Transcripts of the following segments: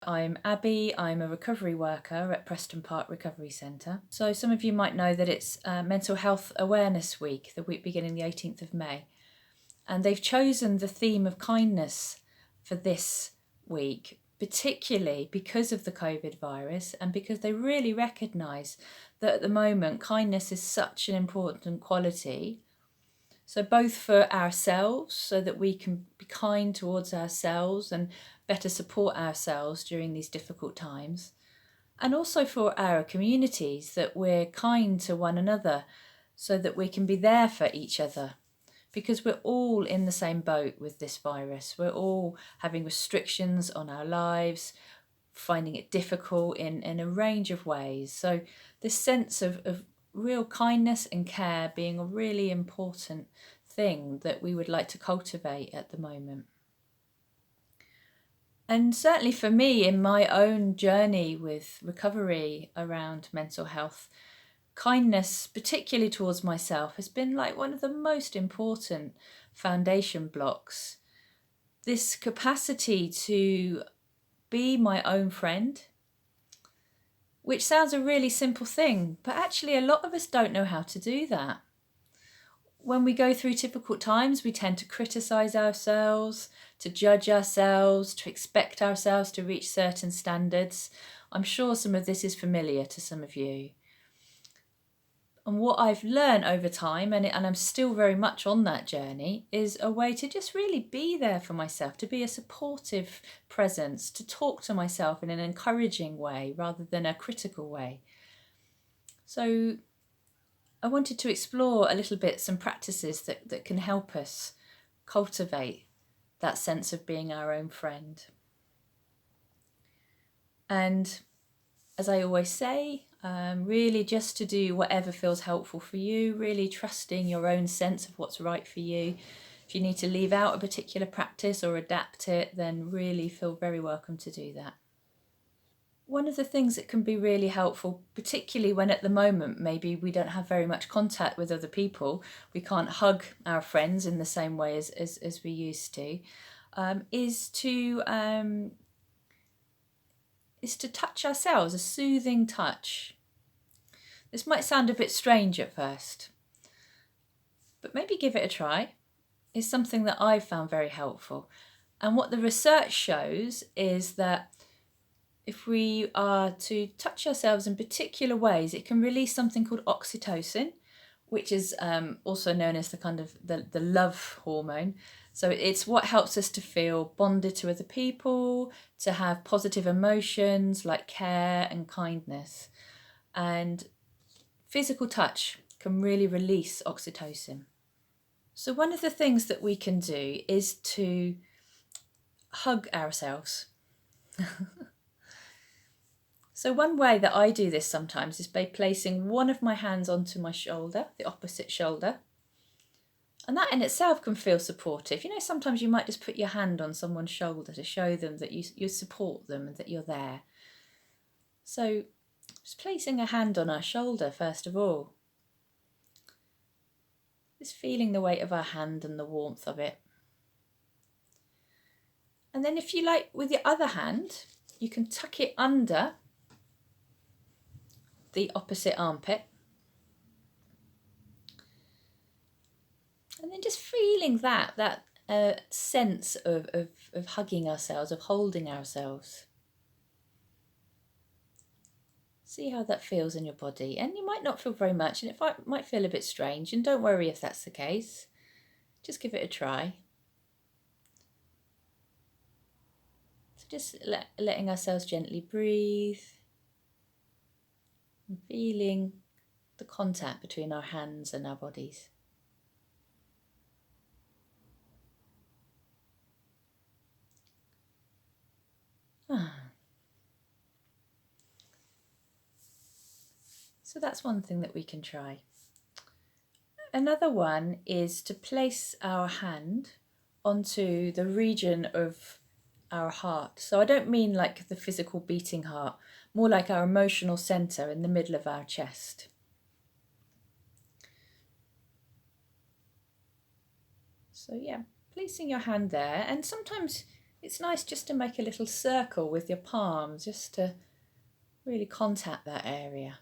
I'm Abbie, I'm a recovery worker at Preston Park Recovery Centre. So some of you might know that it's Mental Health Awareness Week, the week beginning the 18th of May. And they've chosen the theme of kindness for this week, particularly because of the COVID virus and because they really recognise that at the moment kindness is such an important quality. So both for ourselves, so that we can be kind towards ourselves and better support ourselves during these difficult times, and also for our communities, that we're kind to one another so that we can be there for each other, because we're all in the same boat with this virus. We're all having restrictions on our lives, finding it difficult in a range of ways. So this sense of real kindness and care being a really important thing that we would like to cultivate at the moment. And certainly for me, in my own journey with recovery around mental health, kindness, particularly towards myself, has been like one of the most important foundation blocks. This capacity to be my own friend, which sounds a really simple thing, but actually a lot of us don't know how to do that. When we go through difficult times, we tend to criticize ourselves, to judge ourselves, to expect ourselves to reach certain standards. I'm sure some of this is familiar to some of you. And what I've learned over time, and I'm still very much on that journey, is a way to just really be there for myself, to be a supportive presence, to talk to myself in an encouraging way rather than a critical way. So I wanted to explore a little bit some practices that can help us cultivate that sense of being our own friend. And as I always say, really just to do whatever feels helpful for you, really trusting your own sense of what's right for you. If you need to leave out a particular practice or adapt it, then really feel very welcome to do that. One of the things that can be really helpful, particularly when at the moment maybe we don't have very much contact with other people, we can't hug our friends in the same way as we used to, is to touch ourselves, a soothing touch. This might sound a bit strange at first, but maybe give it a try. It's something that I've found very helpful. And what the research shows is that if we are to touch ourselves in particular ways, it can release something called oxytocin, which is also known as the kind of the love hormone. So it's what helps us to feel bonded to other people, to have positive emotions like care and kindness. And physical touch can really release oxytocin. So one of the things that we can do is to hug ourselves. So one way that I do this sometimes is by placing one of my hands onto my shoulder, the opposite shoulder. And that in itself can feel supportive. You know, sometimes you might just put your hand on someone's shoulder to show them that you support them and that you're there. So just placing a hand on our shoulder first of all. Just feeling the weight of our hand and the warmth of it. And then if you like, with your other hand, you can tuck it under the opposite armpit. And then just feeling that sense of hugging ourselves, of holding ourselves. See how that feels in your body. And you might not feel very much, and it might feel a bit strange, and don't worry if that's the case. Just give it a try. So just letting ourselves gently breathe and feeling the contact between our hands and our bodies. So that's one thing that we can try. Another one is to place our hand onto the region of our heart. So I don't mean like the physical beating heart, more like our emotional centre in the middle of our chest. So yeah, placing your hand there, and sometimes It's nice just to make a little circle with your palms, just to really contact that area.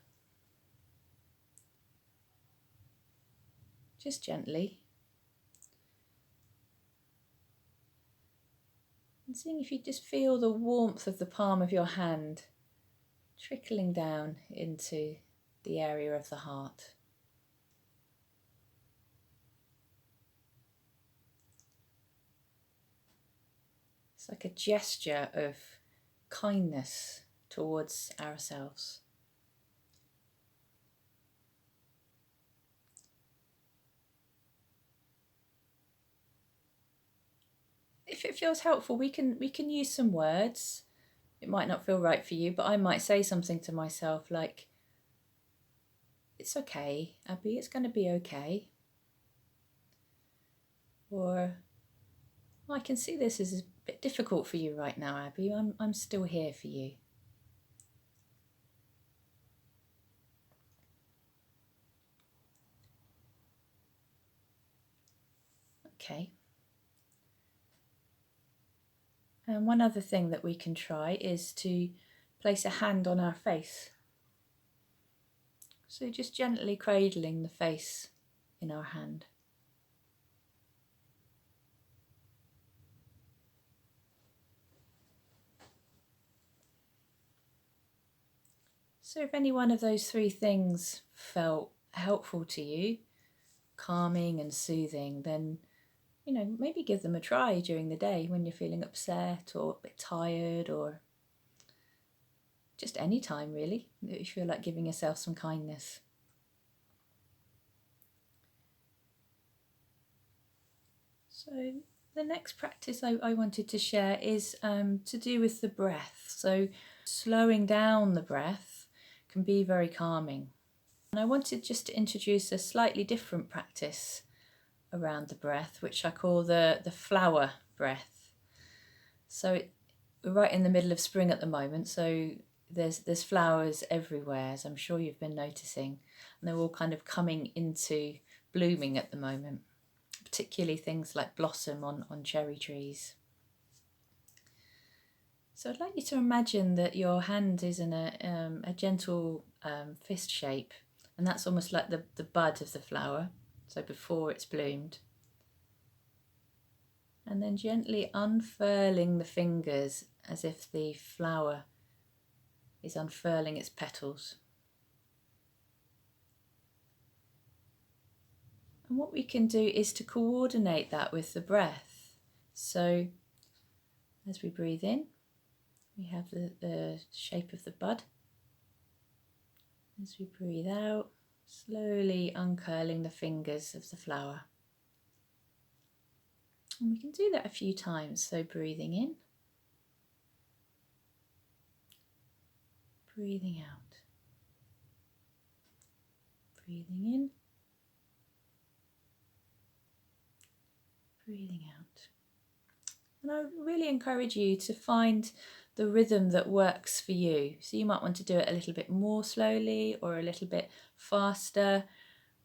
Just gently. And seeing if you just feel the warmth of the palm of your hand trickling down into the area of the heart. It's like a gesture of kindness towards ourselves. If it feels helpful, we can use some words. It might not feel right for you, but I might say something to myself like, "It's okay, Abbie, it's going to be okay." Or, "I can see this is a bit difficult for you right now, Abbie. I'm still here for you." Okay. And one other thing that we can try is to place a hand on our face. So just gently cradling the face in our hand. So if any one of those three things felt helpful to you, calming and soothing, then, maybe give them a try during the day when you're feeling upset or a bit tired, or just any time really that you feel like giving yourself some kindness. So the next practice I wanted to share is to do with the breath. So slowing down the breath can be very calming. And I wanted just to introduce a slightly different practice around the breath, which I call the flower breath. So we're right in the middle of spring at the moment, so there's flowers everywhere, as I'm sure you've been noticing, and they're all kind of coming into blooming at the moment, particularly things like blossom on cherry trees. So I'd like you to imagine that your hand is in a gentle fist shape, and that's almost like the bud of the flower, so before it's bloomed. And then gently unfurling the fingers as if the flower is unfurling its petals. And what we can do is to coordinate that with the breath. So as we breathe in, we have the shape of the bud. As we breathe out, slowly uncurling the fingers of the flower. And we can do that a few times. So breathing in, breathing out, breathing in, breathing out. And I really encourage you to find the rhythm that works for you. So you might want to do it a little bit more slowly or a little bit faster.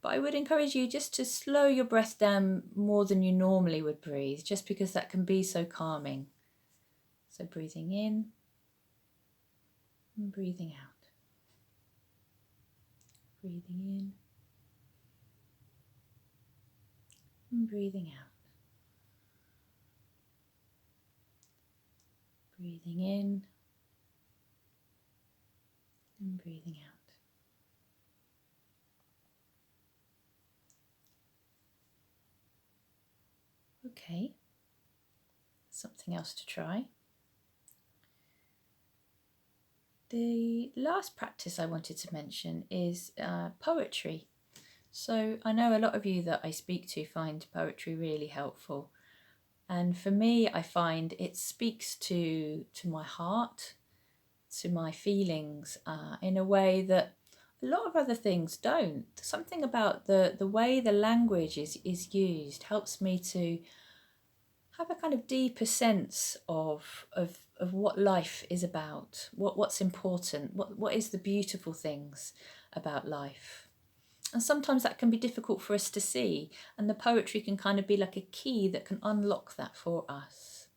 But I would encourage you just to slow your breath down more than you normally would breathe, just because that can be so calming. So breathing in and breathing out. Breathing in and breathing out. Breathing in and breathing out. Okay, something else to try. The last practice I wanted to mention is poetry. So I know a lot of you that I speak to find poetry really helpful. And for me, I find it speaks to my heart, to my feelings in a way that a lot of other things don't. Something about the way the language is used helps me to have a kind of deeper sense of what life is about, what's important, what is the beautiful things about life. And sometimes that can be difficult for us to see, and the poetry can kind of be like a key that can unlock that for us.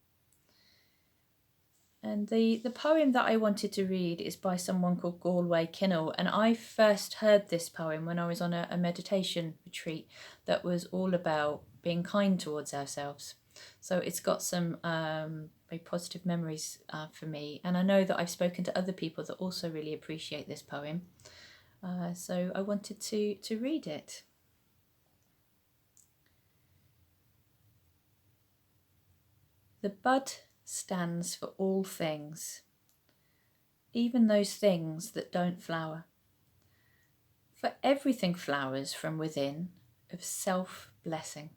And the poem that I wanted to read is by someone called Galway Kinnell. And I first heard this poem when I was on a meditation retreat that was all about being kind towards ourselves. So it's got some very positive memories for me. And I know that I've spoken to other people that also really appreciate this poem. So I wanted to read it. The bud stands for all things, even those things that don't flower. For everything flowers from within of self-blessing.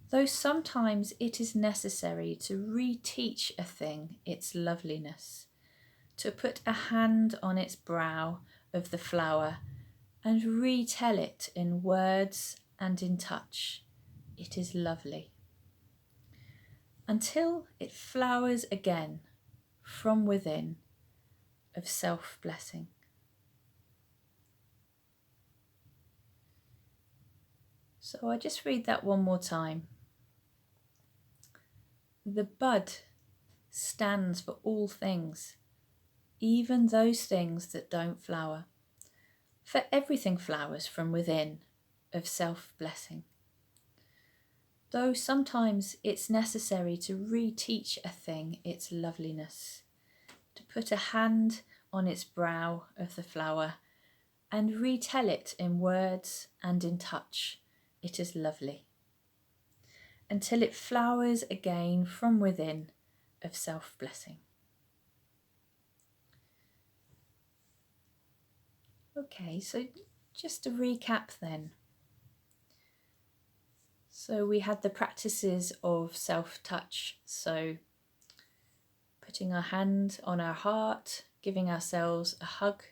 Though sometimes it is necessary to reteach a thing its loveliness, to put a hand on its brow of the flower and retell it in words and in touch, it is lovely. Until it flowers again from within of self-blessing. So I just read that one more time. The bud stands for all things, even those things that don't flower. For everything flowers from within of self-blessing. Though sometimes it's necessary to reteach a thing its loveliness, to put a hand on its brow of the flower and retell it in words and in touch, it is lovely. Until it flowers again from within of self-blessing. Okay, so just to recap then. So we had the practices of self-touch, so putting our hand on our heart, giving ourselves a hug,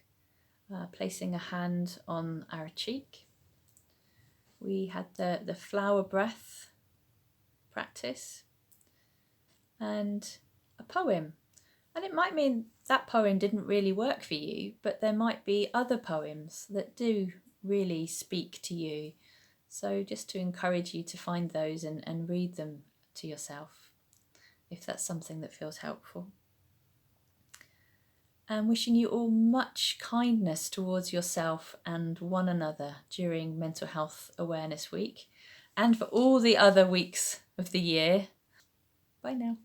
placing a hand on our cheek. We had the flower breath practice and a poem. And it might mean that poem didn't really work for you, but there might be other poems that do really speak to you. So just to encourage you to find those and read them to yourself, if that's something that feels helpful. And wishing you all much kindness towards yourself and one another during Mental Health Awareness Week and for all the other weeks of the year. Bye now.